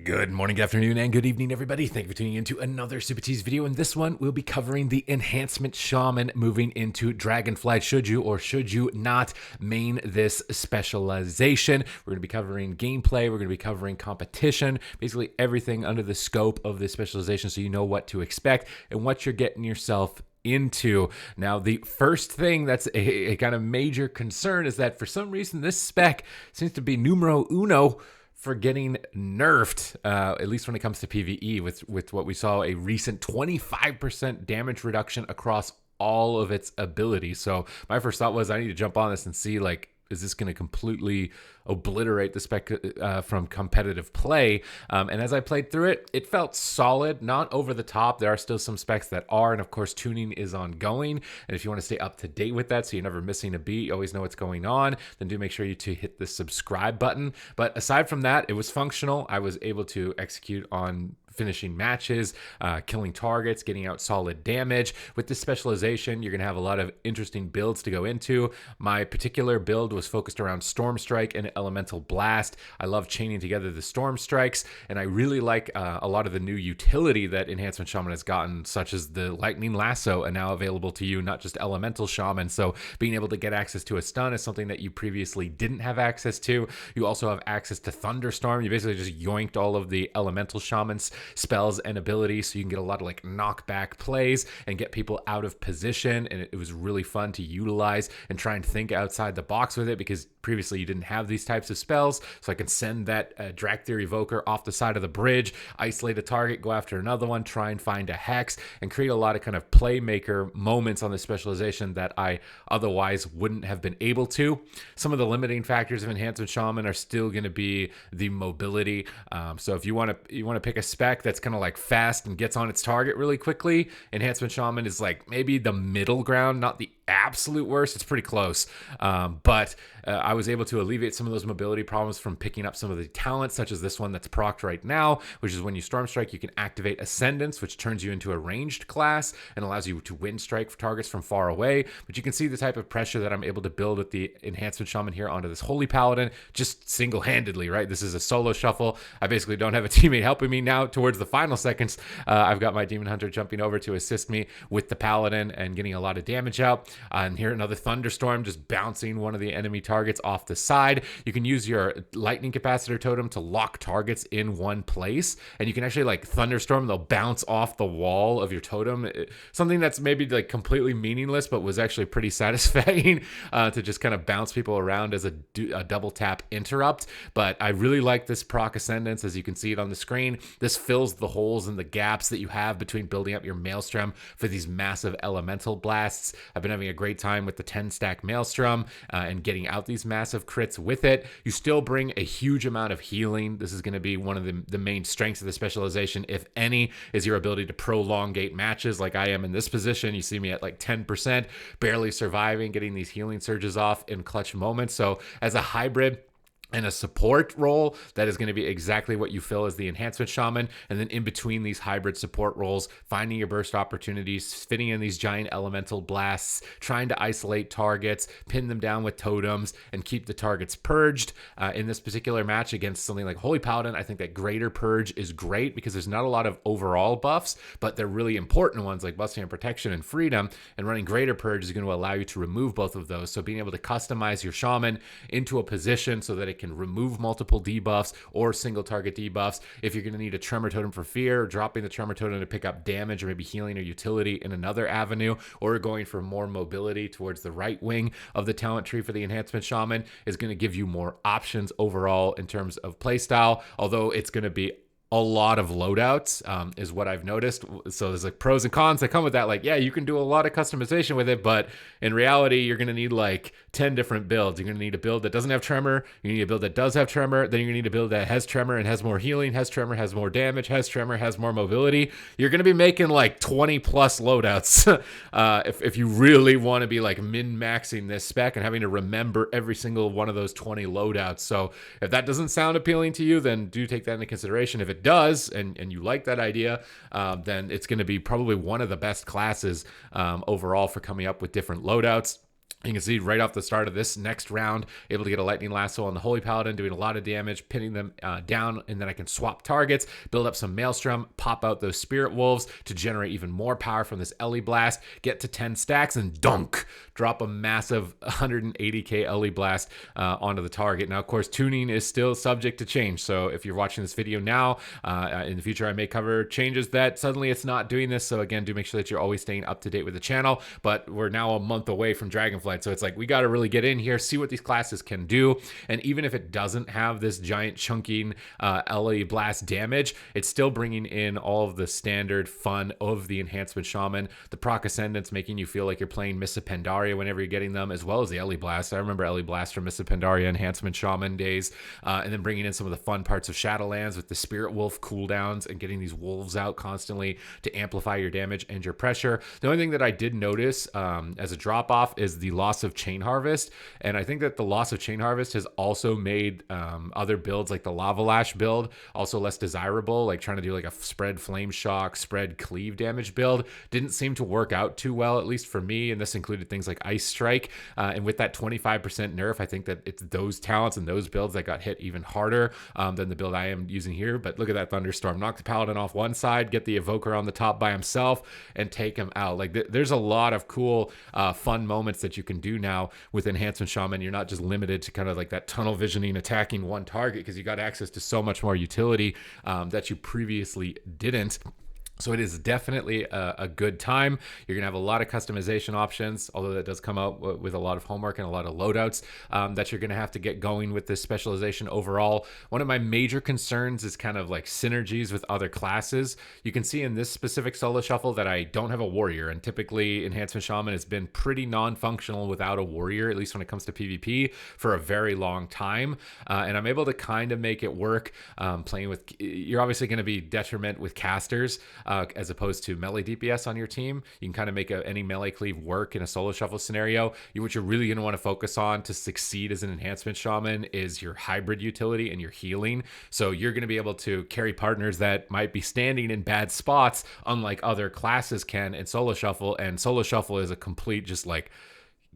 Good morning, good afternoon, and good evening, everybody. Thank you for tuning into another Supatease video. In this one, we'll be covering the Enhancement Shaman moving into Dragonflight. Should you or should you not main this specialization? We're going to be covering gameplay. We're going to be covering competition, basically everything under the scope of this specialization so you know what to expect and what you're getting yourself into. Now, the first thing that's a kind of major concern is that for some reason this spec seems to be numero uno for getting nerfed, at least when it comes to PvE, with what we saw a recent 25% damage reduction across all of its abilities. So my first thought was I need to jump on this and see, like, is this going to completely obliterate the spec from competitive play? And as I played through it, it felt solid, not over the top. There are still some specs that are, and of course, tuning is ongoing. And if you want to stay up to date with that so you're never missing a beat, you always know what's going on, then do make sure you to hit the subscribe button. But aside from that, it was functional. I was able to execute on finishing matches, killing targets, getting out solid damage. With this specialization, you're going to have a lot of interesting builds to go into. My particular build was focused around Storm Strike and Elemental Blast. I love chaining together the Storm Strikes, and I really like a lot of the new utility that Enhancement Shaman has gotten, such as the Lightning Lasso, and now available to you, not just Elemental Shaman. So being able to get access to a stun is something that you previously didn't have access to. You also have access to Thunderstorm. You basically just yoinked all of the Elemental Shaman's spells and abilities, so you can get a lot of like knockback plays and get people out of position. And it was really fun to utilize and try and think outside the box with it, because previously you didn't have these types of spells. So I can send that Drag Theory Evoker off the side of the bridge, isolate a target, go after another one, try and find a hex, and create a lot of kind of playmaker moments on this specialization that I otherwise wouldn't have been able to. Some of the limiting factors of Enhancement Shaman are still going to be the mobility. So if you want to pick a spec that's kind of like fast and gets on its target really quickly, Enhancement Shaman is like maybe the middle ground, not the absolute worst. It's pretty close. But I was able to alleviate some of those mobility problems from picking up some of the talents, such as this one that's procced right now, which is when you Storm Strike, you can activate Ascendance, which turns you into a ranged class and allows you to wind strike for targets from far away. But you can see the type of pressure that I'm able to build with the Enhancement Shaman here onto this Holy Paladin, just single-handedly, right? This is a solo shuffle. I basically don't have a teammate helping me now towards the final seconds. I've got my Demon Hunter jumping over to assist me with the Paladin and getting a lot of damage out. And here another Thunderstorm, just bouncing one of the enemy targets off the side. You can use your Lightning Capacitor Totem to lock targets in one place, and you can actually like Thunderstorm, they'll bounce off the wall of your totem. Something that's maybe like completely meaningless, but was actually pretty satisfying to just kind of bounce people around as a double tap interrupt. But I really like this proc Ascendance, as you can see it on the screen. This fills the holes and the gaps that you have between building up your Maelstrom for these massive elemental blasts. I've been having a great time with the 10 stack Maelstrom and getting out these massive crits with it. You still bring a huge amount of healing. This is going to be one of the main strengths of the specialization, if any, is your ability to prolongate matches like I am in this position. You see me at like 10%, barely surviving, getting these healing surges off in clutch moments. So as a hybrid and a support role, that is going to be exactly what you fill as the Enhancement Shaman. And then in between these hybrid support roles, finding your burst opportunities, fitting in these giant elemental blasts, trying to isolate targets, pin them down with totems, and keep the targets purged. In this particular match against something like Holy Paladin, I think that Greater Purge is great because there's not a lot of overall buffs, but they're really important ones like Busting and Protection and Freedom. And running Greater Purge is going to allow you to remove both of those. So being able to customize your Shaman into a position so that it can remove multiple debuffs or single target debuffs. If you're going to need a Tremor Totem for fear, dropping the Tremor Totem to pick up damage or maybe healing or utility in another avenue, or going for more mobility towards the right wing of the talent tree for the Enhancement Shaman is going to give you more options overall in terms of playstyle, although it's going to be a lot of loadouts is what I've noticed. So there's like pros and cons that come with that. Like, yeah, you can do a lot of customization with it, but in reality, you're going to need like 10 different builds. You're going to need a build that doesn't have Tremor. You need a build that does have Tremor. Then you're going to need a build that has Tremor and has more healing, has Tremor, has more damage, has Tremor, has more mobility. You're going to be making like 20 plus loadouts if you really want to be like min-maxing this spec and having to remember every single one of those 20 loadouts. So if that doesn't sound appealing to you, then do take that into consideration. If it does, and you like that idea, then it's going to be probably one of the best classes overall for coming up with different loadouts. You can see right off the start of this next round, able to get a lightning lasso on the Holy Paladin, doing a lot of damage, pinning them down, and then I can swap targets, build up some Maelstrom, pop out those Spirit Wolves to generate even more power from this Ellie Blast, get to 10 stacks, and dunk, drop a massive 180k Ellie Blast onto the target. Now, of course, tuning is still subject to change, so if you're watching this video now, in the future I may cover changes that suddenly it's not doing this, so again, do make sure that you're always staying up to date with the channel, but we're now a month away from Dragonflight. So it's like, we got to really get in here, see what these classes can do. And even if it doesn't have this giant chunking LA blast damage, it's still bringing in all of the standard fun of the Enhancement Shaman, the proc ascendants, making you feel like you're playing Mists of Pandaria whenever you're getting them, as well as the Ellie Blast. I remember Ellie Blast from Mists of Pandaria Enhancement Shaman days. And then bringing in some of the fun parts of Shadowlands with the Spirit Wolf cooldowns and getting these wolves out constantly to amplify your damage and your pressure. The only thing that I did notice as a drop off is the loss of Chain Harvest, and I think that the loss of Chain Harvest has also made other builds like the Lava Lash build also less desirable. Like trying to do like a spread Flame Shock, spread Cleave damage build didn't seem to work out too well, at least for me, and this included things like Ice Strike, and with that 25% nerf, I think that it's those talents and those builds that got hit even harder than the build I am using here. But look at that Thunderstorm, knock the Paladin off one side, get the Evoker on the top by himself, and take him out. Like there's a lot of cool fun moments that you can do now with Enhancement Shaman. You're not just limited to kind of like that tunnel visioning, attacking one target, because you got access to so much more utility that you previously didn't. So it is definitely a good time. You're going to have a lot of customization options, although that does come out with a lot of homework and a lot of loadouts that you're going to have to get going with this specialization overall. One of my major concerns is kind of like synergies with other classes. You can see in this specific solo shuffle that I don't have a warrior, and typically Enhancement Shaman has been pretty non-functional without a warrior, at least when it comes to PvP, for a very long time. And I'm able to kind of make it work playing with, you're obviously going to be detriment with casters, as opposed to melee DPS on your team. You can kind of make any melee cleave work in a solo shuffle scenario. What you're really going to want to focus on to succeed as an Enhancement Shaman is your hybrid utility and your healing. So you're going to be able to carry partners that might be standing in bad spots, unlike other classes can in solo shuffle. And solo shuffle is a complete just like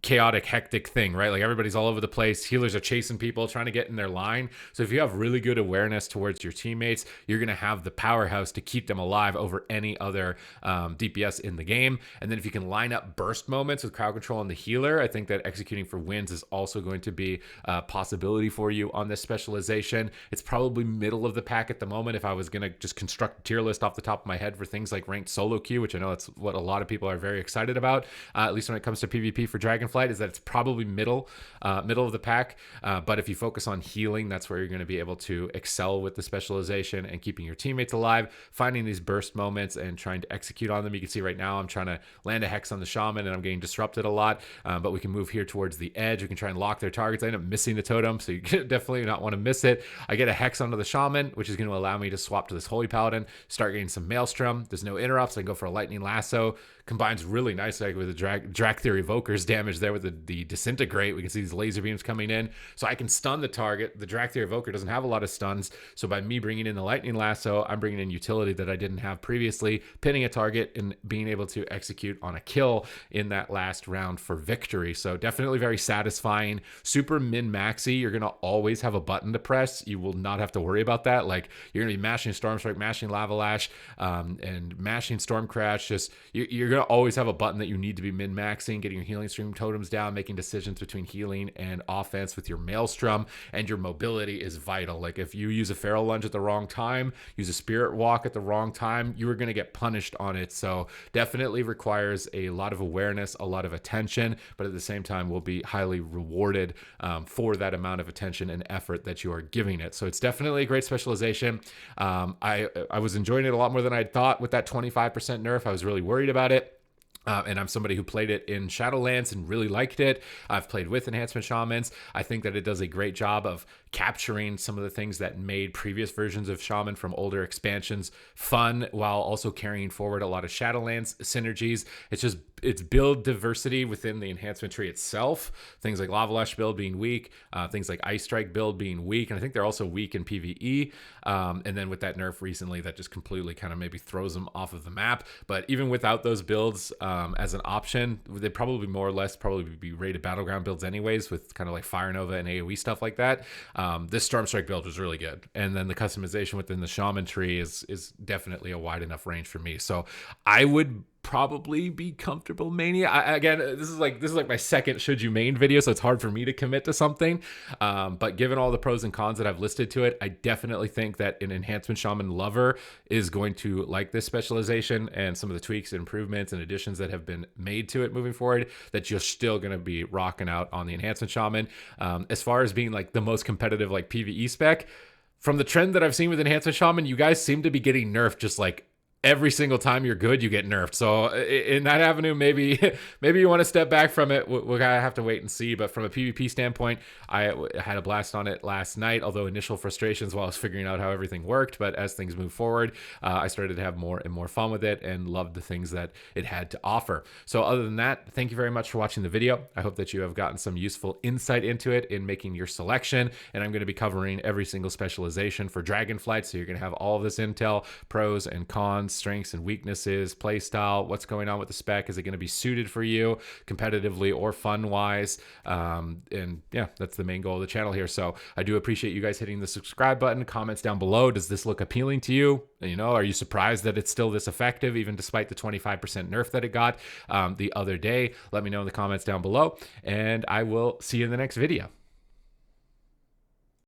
chaotic, hectic thing, right? Like everybody's all over the place. Healers are chasing people, trying to get in their line. So if you have really good awareness towards your teammates, you're going to have the powerhouse to keep them alive over any other DPS in the game. And then if you can line up burst moments with crowd control and the healer, I think that executing for wins is also going to be a possibility for you on this specialization. It's probably middle of the pack at the moment if I was going to just construct a tier list off the top of my head for things like ranked solo queue, which I know that's what a lot of people are very excited about, at least when it comes to PvP for Dragonflight, is that it's probably middle of the pack. But if you focus on healing, that's where you're going to be able to excel with the specialization and keeping your teammates alive, finding these burst moments and trying to execute on them. You can see right now I'm trying to land a Hex on the Shaman and I'm getting disrupted a lot, but we can move here towards the edge. We can try and lock their targets. I end up missing the totem, so you definitely not want to miss it. I get a Hex onto the Shaman, which is going to allow me to swap to this Holy Paladin, start getting some Maelstrom. There's no interrupts. I can go for a Lightning Lasso. Combines really nicely with the Drac Theory Evoker's damage there with the Disintegrate. We can see these laser beams coming in. So I can stun the target. The Drac Theory Evoker doesn't have a lot of stuns. So by me bringing in the Lightning Lasso, I'm bringing in utility that I didn't have previously, pinning a target and being able to execute on a kill in that last round for victory. So definitely very satisfying. Super min-maxy. You're going to always have a button to press. You will not have to worry about that. Like you're going to be mashing Storm Strike, mashing Lava Lash, and mashing Storm Crash. Just you're going to always have a button that you need to be min-maxing, getting your healing stream totems down, making decisions between healing and offense with your Maelstrom, and your mobility is vital. Like if you use a Feral Lunge at the wrong time, use a Spirit Walk at the wrong time, you are going to get punished on it. So definitely requires a lot of awareness, a lot of attention, but at the same time will be highly rewarded for that amount of attention and effort that you are giving it. So it's definitely a great specialization. I was enjoying it a lot more than I thought with that 25% nerf. I was really worried about it. And I'm somebody who played it in Shadowlands and really liked it. I've played with Enhancement Shamans. I think that it does a great job of capturing some of the things that made previous versions of Shaman from older expansions fun, while also carrying forward a lot of Shadowlands synergies. It's just its build diversity within the enhancement tree itself. Things like Lava Lash build being weak, things like Ice Strike build being weak, and I think they're also weak in PvE. And then with that nerf recently, that just completely kind of maybe throws them off of the map. But even without those builds as an option, they'd probably more or less probably be rated battleground builds anyways, with kind of like Fire Nova and AoE stuff like that. This Storm Strike build was really good, and then the customization within the Shaman tree is definitely a wide enough range for me. So I would probably be comfortable Mania. Again, this is like my second should you main video, so it's hard for me to commit to something. But given all the pros and cons that I've listed to it, I definitely think that an enhancement shaman lover is going to like this specialization and some of the tweaks, improvements, and additions that have been made to it moving forward, that you're still going to be rocking out on the enhancement shaman. As far as being like the most competitive like PvE spec, from the trend that I've seen with enhancement shaman, you guys seem to be getting nerfed just like every single time you're good, you get nerfed. So in that avenue, maybe you want to step back from it. We're gonna have to wait and see. But from a PvP standpoint, I had a blast on it last night, although initial frustrations while I was figuring out how everything worked. But as things move forward, I started to have more and more fun with it and loved the things that it had to offer. So other than that, thank you very much for watching the video. I hope that you have gotten some useful insight into it in making your selection. And I'm going to be covering every single specialization for Dragonflight. So you're going to have all of this intel, pros and cons, strengths and weaknesses, playstyle, what's going on with the spec, is it going to be suited for you competitively or fun wise, and yeah, that's the main goal of the channel here. So I do appreciate you guys hitting the subscribe button. Comments down below, does this look appealing to you? You know, are you surprised that it's still this effective even despite the 25% nerf that it got the other day? Let me know in the comments down below, and I will see you in the next video.